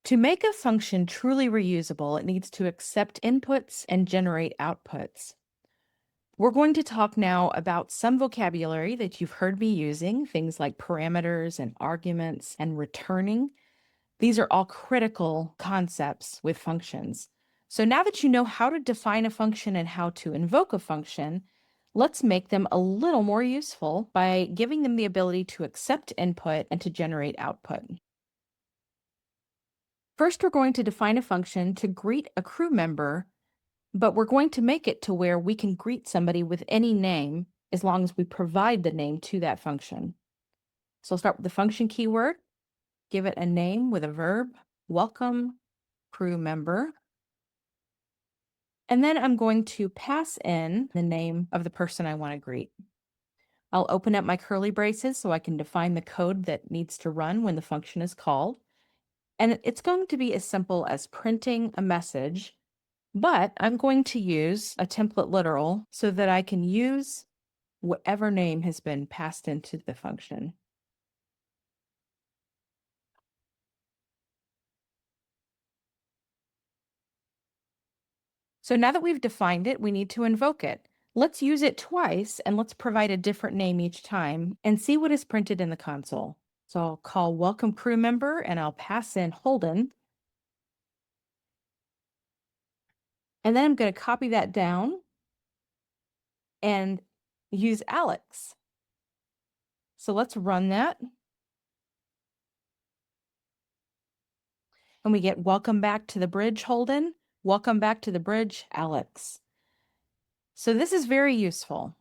To make a function truly reusable, it needs to accept inputs and generate outputs. We're going to talk now about some vocabulary that you've heard me using, things like parameters and arguments and returning. These are all critical concepts with functions. So now that you know how to define a function and how to invoke a function, let's make them a little more useful by giving them the ability to accept input and to generate output. First, we're going to define a function to greet a crew member, but we're going to make it to where we can greet somebody with any name as long as we provide the name to that function. So I'll start with the function keyword, give it a name with a verb, welcome crew member. And then I'm going to pass in the name of the person I want to greet. I'll open up my curly braces so I can define the code that needs to run when the function is called. And it's going to be as simple as printing a message, but I'm going to use a template literal so that I can use whatever name has been passed into the function. So now that we've defined it, we need to invoke it. Let's use it twice and let's provide a different name each time and see what is printed in the console. So I'll call welcome crew member and I'll pass in Holden. And then I'm going to copy that down and use Alex. So let's run that. And we get welcome back to the bridge, Holden. Welcome back to the bridge, Alex. So this is very useful.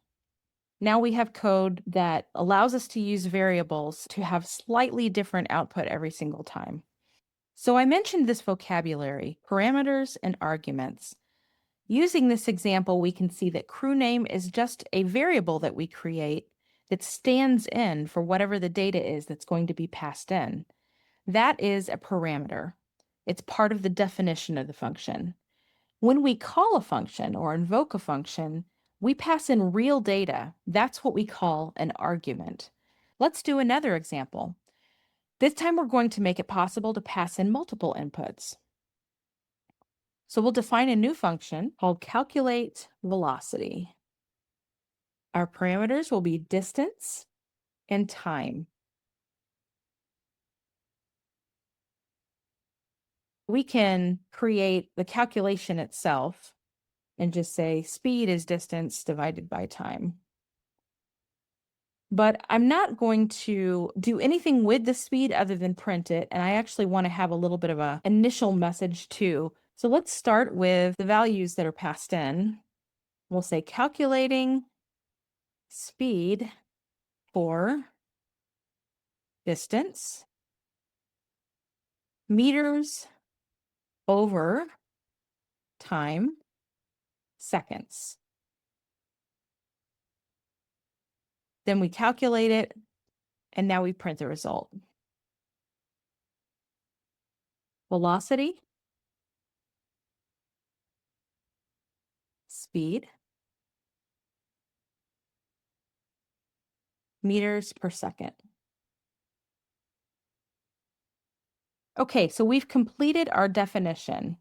Now we have code that allows us to use variables to have slightly different output every single time. So I mentioned this vocabulary, parameters and arguments. Using this example, we can see that crew name is just a variable that we create that stands in for whatever the data is that's going to be passed in. That is a parameter. It's part of the definition of the function. When we call a function or invoke a function, we pass in real data. That's what we call an argument. Let's do another example. This time we're going to make it possible to pass in multiple inputs. So we'll define a new function called calculate velocity. Our parameters will be distance and time. We can create the calculation itself and just say speed is distance divided by time. But I'm not going to do anything with the speed other than print it. And I actually want to have a little bit of an initial message too. So let's start with the values that are passed in. We'll say calculating speed for distance, meters over time, seconds. Then we calculate it, and now we print the result. Velocity, speed, meters per second. Okay, so we've completed our definition.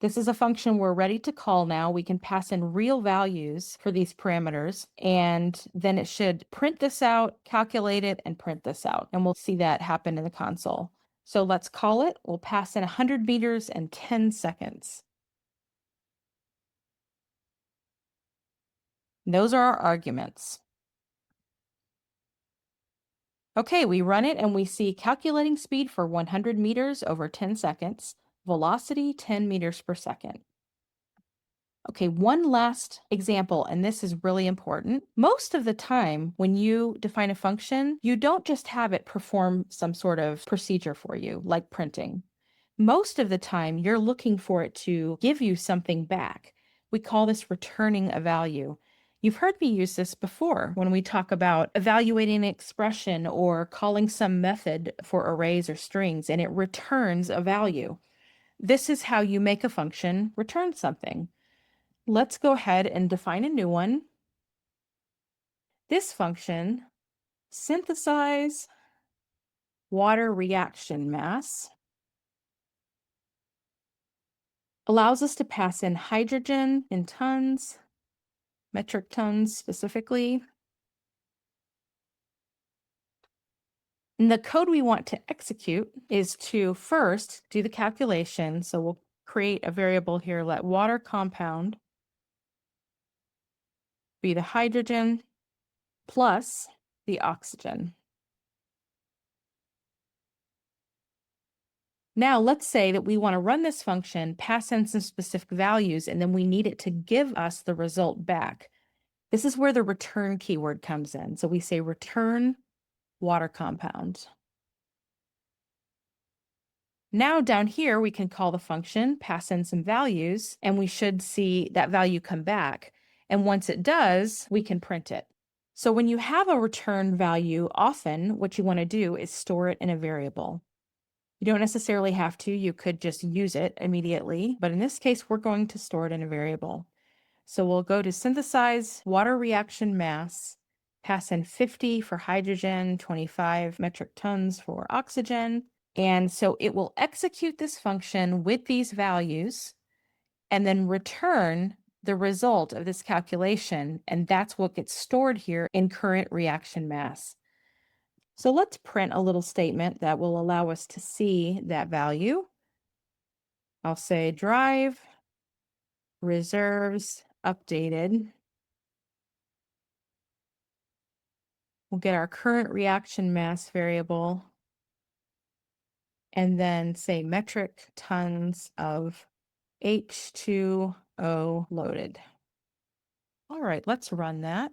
This is a function we're ready to call now. We can pass in real values for these parameters, and then it should print this out, calculate it, and print this out. And we'll see that happen in the console. So let's call it. We'll pass in 100 meters and 10 seconds. Those are our arguments. Okay, we run it and we see calculating speed for 100 meters over 10 seconds, velocity 10 meters per second. Okay, one last example, and this is really important. Most of the time, when you define a function, you don't just have it perform some sort of procedure for you, like printing. Most of the time, you're looking for it to give you something back. We call this returning a value. You've heard me use this before when we talk about evaluating an expression or calling some method for arrays or strings, and it returns a value. This is how you make a function return something. Let's go ahead and define a new one. This function, synthesize water reaction mass. allows us to pass in hydrogen in tons, metric tons specifically. And the code we want to execute is to first do the calculation. So we'll create a variable here, let water compound be the hydrogen plus the oxygen. Now let's say that we want to run this function, pass in some specific values, and then we need it to give us the result back. This is where the return keyword comes in. So we say return water compound. Now down here, we can call the function, pass in some values, and we should see that value come back. And once it does, we can print it. So when you have a return value, often what you want to do is store it in a variable. You don't necessarily have to, you could just use it immediately, but in this case, we're going to store it in a variable. So we'll go to synthesize water reaction mass, pass in 50 for hydrogen, 25 metric tons for oxygen. And so it will execute this function with these values and then return the result of this calculation. And that's what gets stored here in current reaction mass. So let's print a little statement that will allow us to see that value. I'll say drive reserves updated. We'll get our current reaction mass variable and then say metric tons of H2O loaded. All right, let's run that.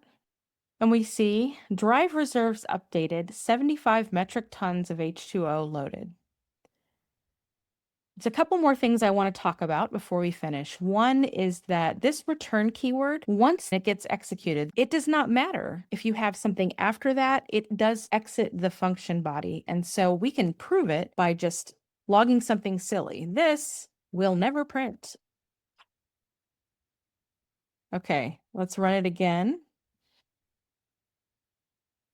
And we see drive reserves updated, 75 metric tons of H2O loaded. There's a couple more things I want to talk about before we finish. One is that this return keyword, once it gets executed, it does not matter if you have something after that, it does exit the function body. And so we can prove it by just logging something silly. This will never print. Okay, let's run it again.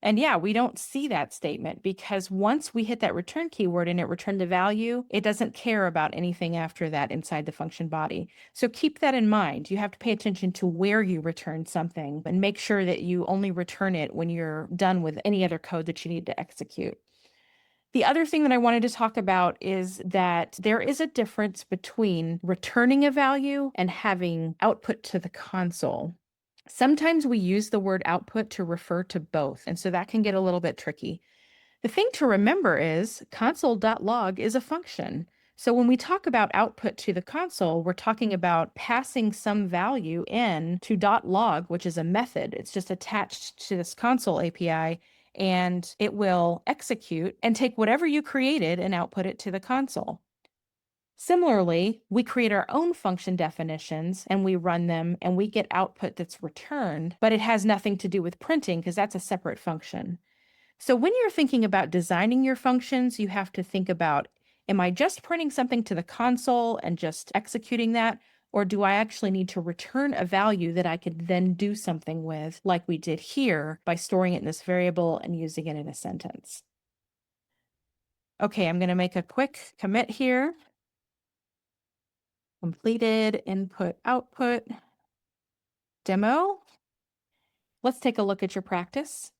And yeah, we don't see that statement because once we hit that return keyword and it returned a value, it doesn't care about anything after that inside the function body. So keep that in mind. You have to pay attention to where you return something and make sure that you only return it when you're done with any other code that you need to execute. The other thing that I wanted to talk about is that there is a difference between returning a value and having output to the console. Sometimes we use the word output to refer to both, and so that can get a little bit tricky. The thing to remember is console.log is a function. So when we talk about output to the console, we're talking about passing some value in to .log, which is a method. It's just attached to this console API, and it will execute and take whatever you created and output it to the console. Similarly, we create our own function definitions and we run them and we get output that's returned, but it has nothing to do with printing because that's a separate function. So when you're thinking about designing your functions, you have to think about, am I just printing something to the console and just executing that? Or do I actually need to return a value that I could then do something with, like we did here, by storing it in this variable and using it in a sentence? Okay, I'm going to make a quick commit here. Completed input output demo. Let's take a look at your practice.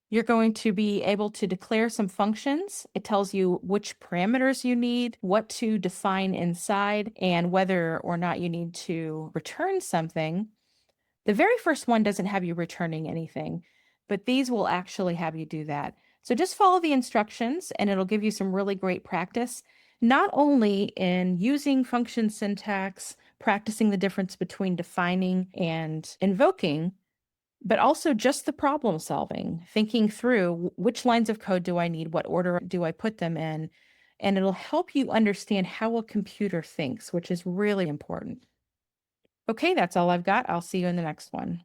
You're going to be able to declare some functions. It tells you which parameters you need, what to define inside, and whether or not you need to return something. The very first one doesn't have you returning anything, but these will actually have you do that. So just follow the instructions and it'll give you some really great practice, not only in using function syntax, practicing the difference between defining and invoking, but also just the problem solving, thinking through which lines of code do I need, what order do I put them in, and it'll help you understand how a computer thinks, which is really important. Okay, that's all I've got. I'll see you in the next one.